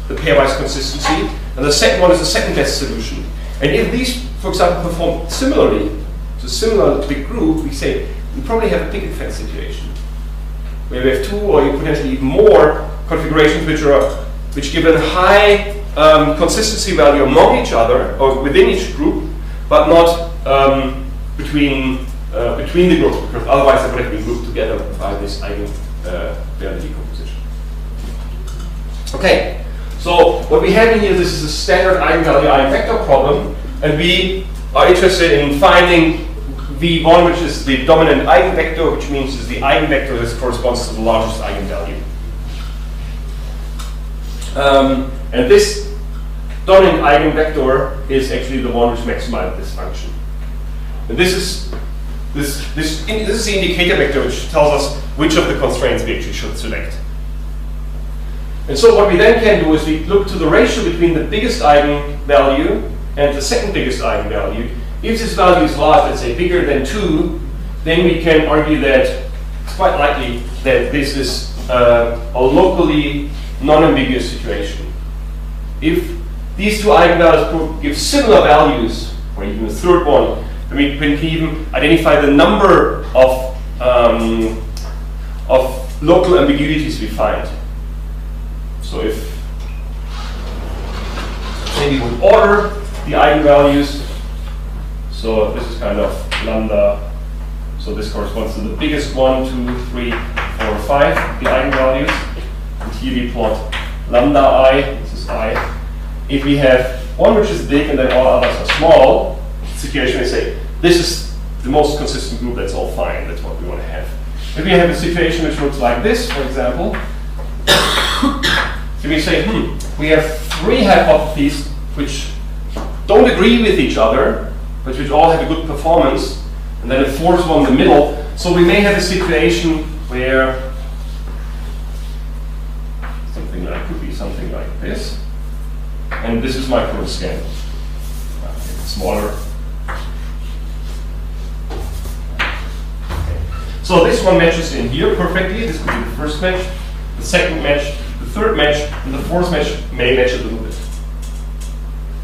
the pairwise consistency, and the second one is the second best solution. And if these, for example, perform similarly, to a similar big group, we say we probably have a picket fence situation, where we have two or potentially even more configurations which give a high consistency value among each other or within each group, but not between the groups, because otherwise they would have been grouped together by this eigenvalue decomposition. Okay, so what we have in here, this is a standard eigenvalue eigenvector problem, and we are interested in finding V1, which is the dominant eigenvector, which means is the eigenvector that corresponds to the largest eigenvalue. And this dominant eigenvector is actually the one which maximizes this function. And this is the indicator vector which tells us which of the constraints we actually should select. And so what we then can do is we look to the ratio between the biggest eigenvalue and the second biggest eigenvalue. If this value is large, let's say bigger than 2, then we can argue that it's quite likely that this is a locally non-ambiguous situation. If these two eigenvalues give similar values, or even a third one, then we can even identify the number of local ambiguities we find. So if maybe we would order the eigenvalues, so this is kind of lambda, so this corresponds to the biggest 1, 2, 3, 4, 5, the eigenvalues. And here we plot lambda I, this is I. If we have one which is big and then all others are small, situation we say, this is the most consistent group, that's all fine, that's what we want to have. If we have a situation which looks like this, for example, so we say, we have 3 hypotheses which don't agree with each other, but which all have a good performance, and then a 4th one in the middle. So we may have a situation where could be something like this, and this is my curve scan. Smaller. Okay. So this one matches in here perfectly. This could be the first match, the second match, the third match, and the 4th match may match a little bit.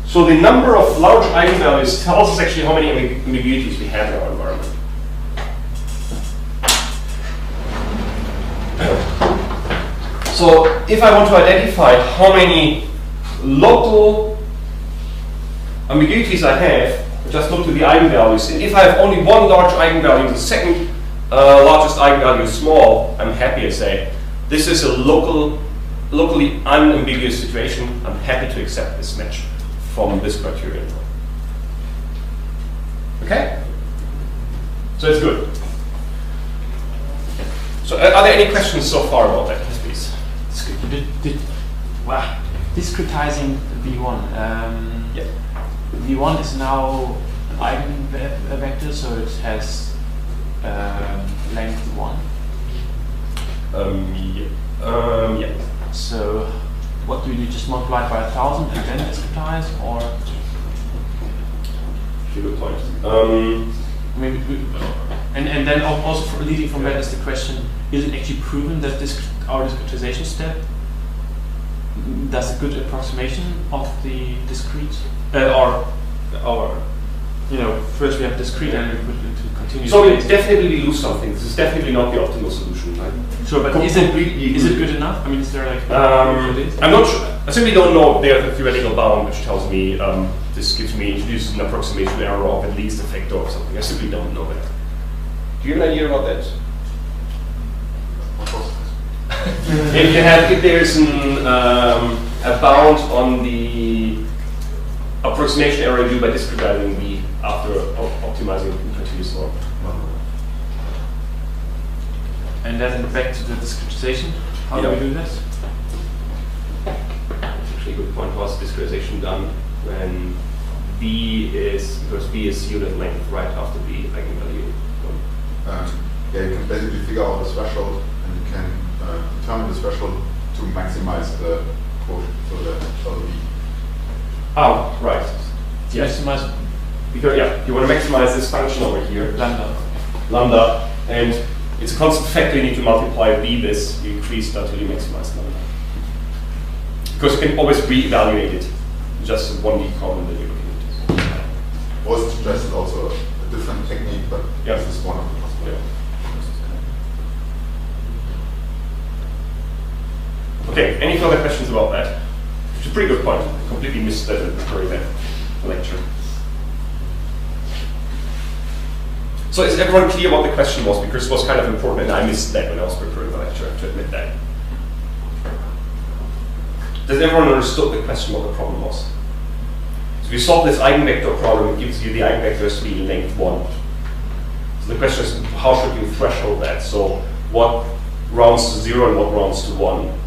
So the number of large eigenvalues tells us actually how many ambiguities we have in our environment. So if I want to identify how many local ambiguities I have, I just look to the eigenvalues. And if I have only one large eigenvalue, the second largest eigenvalue is small, I'm happy to say, this is a locally unambiguous situation. I'm happy to accept this match from this criterion. Okay? So it's good. So are there any questions so far about that, please? Wow. Discretizing V1. Yeah. V1 is now an eigenvector, so it has length 1. Yeah. So what do you do? Just multiply it by 1,000 and then discretize, or? Good point. Maybe, and then also leading from that is the question: is it actually proven that our discretization step does a good approximation of the discrete, first we have discrete and we put it into continuous. So we definitely lose something. This is definitely not the optimal solution, right? Sure, but is it good enough? I mean, is there like? I'm not sure. I simply don't know. There's a theoretical bound which tells me this introduces an approximation error of at least a factor or something. I simply don't know that. Do you have an idea about that? If there's a bound on the approximation error due by discretizing the after optimizing in continuous form. And then back to the discretization. How do we do this? Actually, a good point. Was discretization done when B is unit length right after the eigenvalue? Yeah, you can basically figure out the threshold, and you can determine the threshold to maximize the quotient, so the B. Oh, right. Yes. Maximize. Because you want to maximize this function over here, Lambda, and it's a constant factor. You need to multiply B this. You increase it until you maximize lambda. Because you can always re-evaluate it. Just 1D problem that you're looking at. Was suggested also a different technique, but this is one of the possibilities. Okay, any further questions about that? It's a pretty good point. I completely missed that at the very end of the lecture. So is everyone clear what the question was? Because it was kind of important and I missed that when I was preparing the lecture, I have to admit that. Does everyone understood the question, what the problem was? So if you solve this eigenvector problem, it gives you the eigenvectors to be length 1. So the question is, how should you threshold that? So what rounds to 0 and what rounds to 1?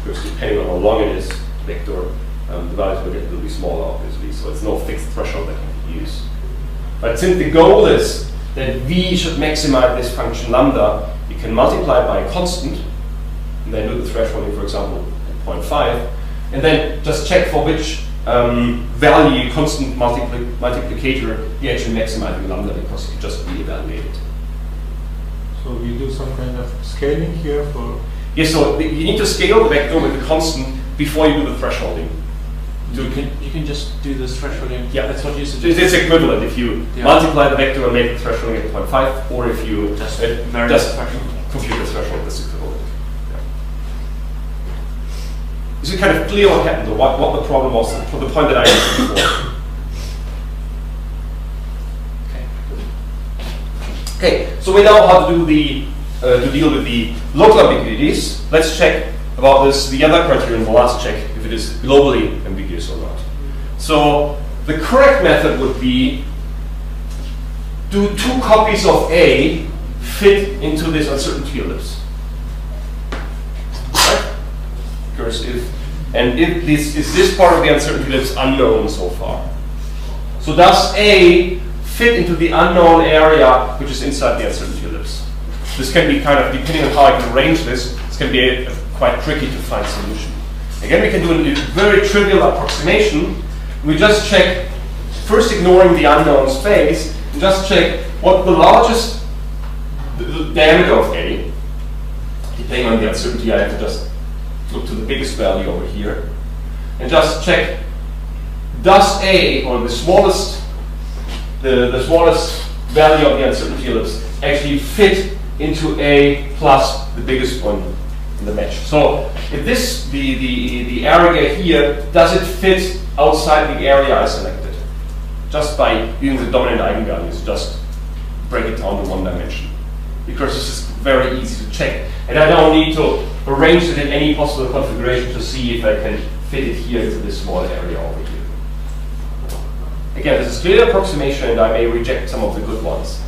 Because depending on how long it is, vector, the values will be smaller, obviously. So it's no fixed threshold that can be used. But since the goal is that v should maximize this function lambda, you can multiply by a constant, and then do the thresholding, for example, at 0.5, and then just check for which value constant multiplicator you actually maximizing lambda, because you can just re-evaluate it. So we do some kind of scaling here for... Yes, so you need to scale the vector with the constant before you do the thresholding. You can just do this thresholding. Yeah, that's what you suggest. It's equivalent if you multiply the vector and make the thresholding at 0.5, or if you just compute the threshold, that's equivalent. Yeah. Is it kind of clear what happened, or what the problem was for the point that I made before? Okay, so we know how to do the to deal with the local ambiguities. Let's check about this, the other criterion, the last check, if it is globally ambiguous or not. So the correct method would be, do 2 copies of A fit into this uncertainty ellipse? Right? Because if this part of the uncertainty ellipse unknown so far? So does A fit into the unknown area which is inside the uncertainty ellipse? This can be kind of, depending on how I can arrange this can be quite tricky to find solution. Again, we can do a very trivial approximation. We just check, first ignoring the unknown space, and just check what the largest the diameter of A, depending on the uncertainty, I have to just look to the biggest value over here, and just check, does A, or the smallest value of the uncertainty ellipse, actually fit into A plus the biggest one in the match. So if this, the area here, does it fit outside the area I selected? Just by using the dominant eigenvalues, just break it down to 1 dimension. Because this is very easy to check. And I don't need to arrange it in any possible configuration to see if I can fit it here into this small area over here. Again, this is clear approximation, and I may reject some of the good ones.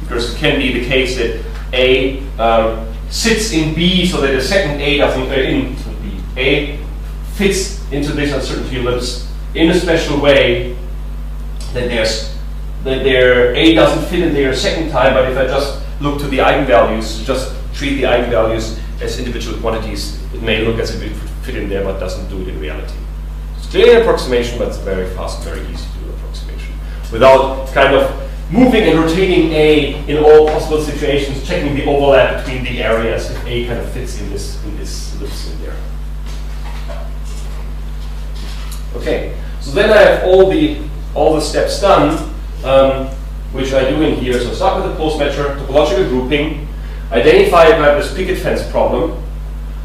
Because it can be the case that A sits in B so that the second A doesn't A fits into this uncertainty ellipse in a special way that their A doesn't fit in there a second time, but if I just look to the eigenvalues, just treat the eigenvalues as individual quantities, it may look as if it would fit in there but doesn't do it in reality. It's clearly an approximation, but it's very fast, very easy to do approximation without kind of moving and rotating A in all possible situations, checking the overlap between the areas if A kind of fits in this ellipse in there. Okay, so then I have all the steps done, which I do in here. So start with the post measure, topological grouping, identify if I have this picket fence problem,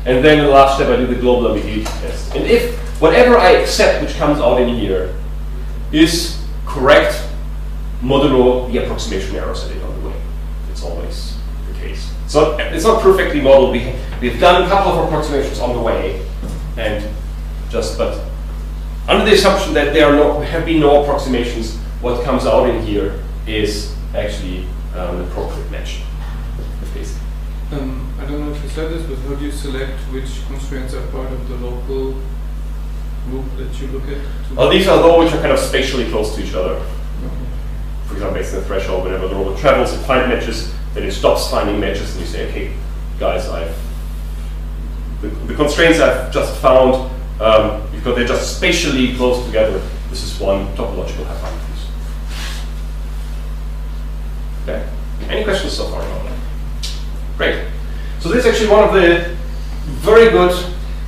and then the last step I do the global ambiguity test. And if whatever I accept which comes out in here is correct, modulo the approximation errors I did on the way. It's always the case. So it's not perfectly modeled. We've done a couple of approximations on the way, and but under the assumption that there have been no approximations, what comes out in here is actually an appropriate match. I don't know if you said this, but how do you select which constraints are part of the local group that you look at? Well, these are those which are kind of spatially close to each other. For example, based on the threshold, whenever the robot travels, it finds matches, then it stops finding matches, and you say, okay, guys, the constraints I've just found, because they're just spatially close together, this is one topological hypothesis. Okay. Any questions so far about that? Great. So this is actually one of the very good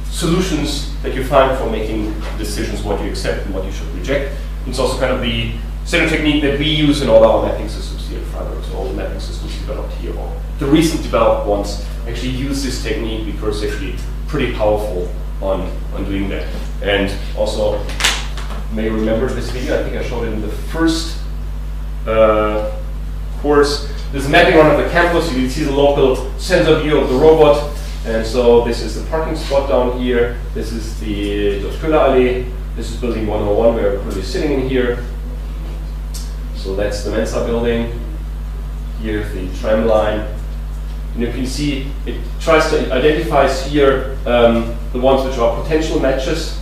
solutions that you find for making decisions what you accept and what you should reject. It's also kind of the standard technique that we use in all our mapping systems here at Freiburg. So all the mapping systems developed here, or the recent developed ones, actually use this technique because it's actually pretty powerful on doing that. And also, you may remember this video, I think I showed it in the first course. There's a mapping on the campus. You can see the local sensor view of the robot. And so this is the parking spot down here. This is the Allee. This is building 101 where we're currently sitting in here. So that's the Mensa building. Here's the tram line. And you can see it tries to identify here the ones which are potential matches.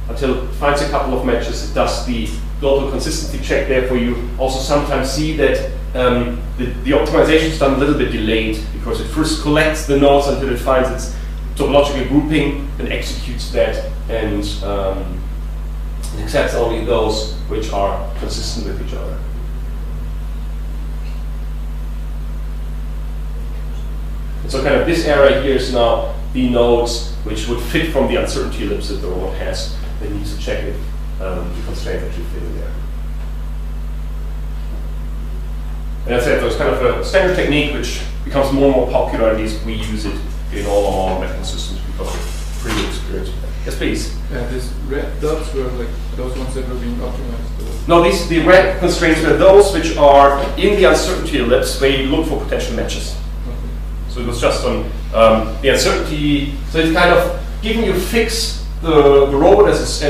Until it finds a couple of matches, it does the local consistency check there for you. Also sometimes see that the optimization is done a little bit delayed because it first collects the nodes until it finds its topological grouping and executes that and it accepts only those which are consistent with each other. And so kind of this area here is now the nodes which would fit from the uncertainty ellipse that the robot has. It needs to check if the constraints actually fit in there. And as I said, there's kind of a standard technique which becomes more and more popular, at least we use it in all our mapping systems because of previous experience with that. Yes, please. Yeah, these red dots were like those ones that were being optimized. No, the red constraints were those which are in the uncertainty ellipse where you look for potential matches. Okay. So it was just on the uncertainty. So it's kind of giving you fix the robot as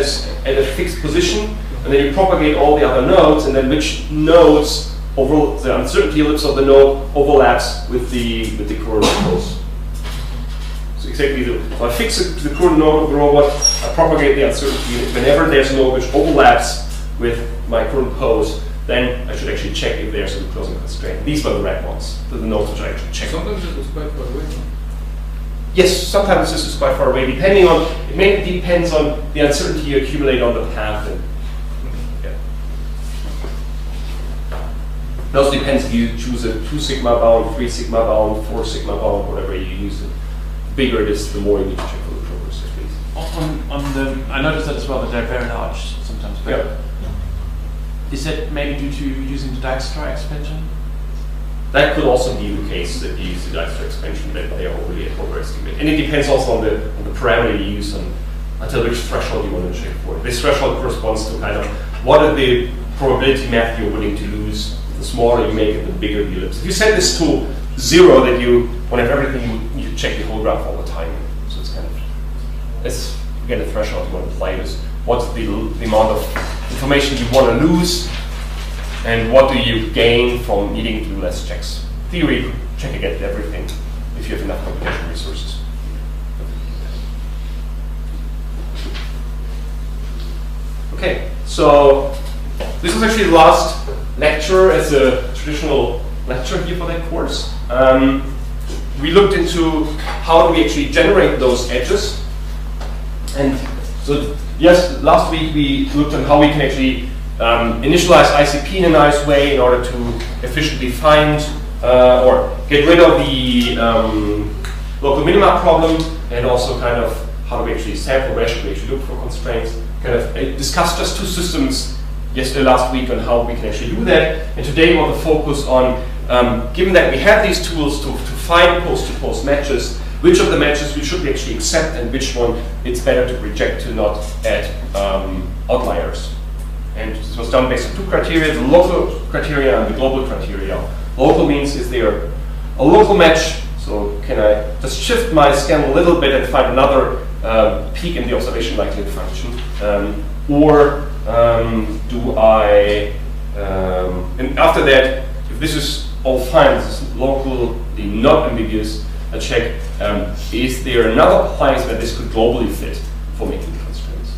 at a fixed position, and then you propagate all the other nodes, and then which nodes over the uncertainty ellipse of the node overlaps with the current nodes. So exactly, so I fix the current node of the robot, I propagate the uncertainty. Whenever there's a node which overlaps with my current pose, then I should actually check if there's a closing constraint. These were the red ones, the nodes which I actually check. Sometimes it was quite far away. Yes, sometimes this is quite far away, depending on, it mainly depends on the uncertainty you accumulate on the path. And, yeah. It also depends if you choose a 2 sigma bound, 3 sigma bound, 4 sigma bound, whatever you use. The bigger it is, the more you need to check for the progress, at least. I noticed that as well, that they're very large sometimes. But Yeah. is that maybe due to using the Dijkstra expansion? That could also be the case that you use the Dijkstra expansion, that they are overestimated. And it depends also on the parameter you use and until which threshold you want to check for. This threshold corresponds to kind of what are the probability map you're willing to lose. The smaller you make it, the bigger the ellipse. If you set this to 0, that you want to have everything, you check the whole graph all the time. So it's kind of, it's again the threshold you want to play is what's the amount of information you want to lose, and what do you gain from needing to do less checks. Theory, you could check against everything if you have enough computational resources. Okay, so this is actually the last lecture as a traditional lecture here for that course. We looked into how do we actually generate those edges. And so, yes, last week we looked at how we can actually initialize ICP in a nice way in order to efficiently find or get rid of the local minima problem, and also kind of how do we actually sample, where should we actually look for constraints. Kind of discussed just 2 systems last week on how we can actually do that. And today we want to focus on, given that we have these tools to find post-to-post matches, which of the matches we should actually accept and which one it's better to reject to not add outliers. And this was done based on 2 criteria, the local criteria and the global criteria. Local means is there a local match, so can I just shift my scan a little bit and find another peak in the observation likelihood function, or do I, and after that, if this is all fine, this is locally not ambiguous, I check, is there another place where this could globally fit for making the constraints.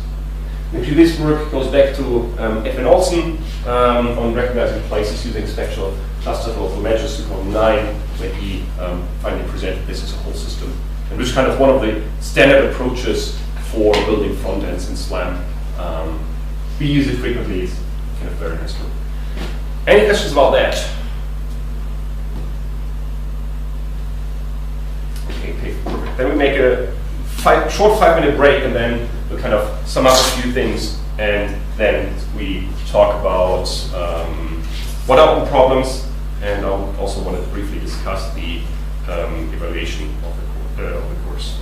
Actually, this work goes back to Edwin Olsen on recognizing places using spectral clusters of local matches 2009, where he finally presented this as a whole system, and which is kind of one of the standard approaches for building front ends in SLAM. We use it frequently, it's kind of very nice work. Any questions about that? Okay, perfect. Then we make a short 5-minute break, and then we'll kind of sum up a few things, and then we talk about what are open problems, and I also want to briefly discuss the evaluation of the course.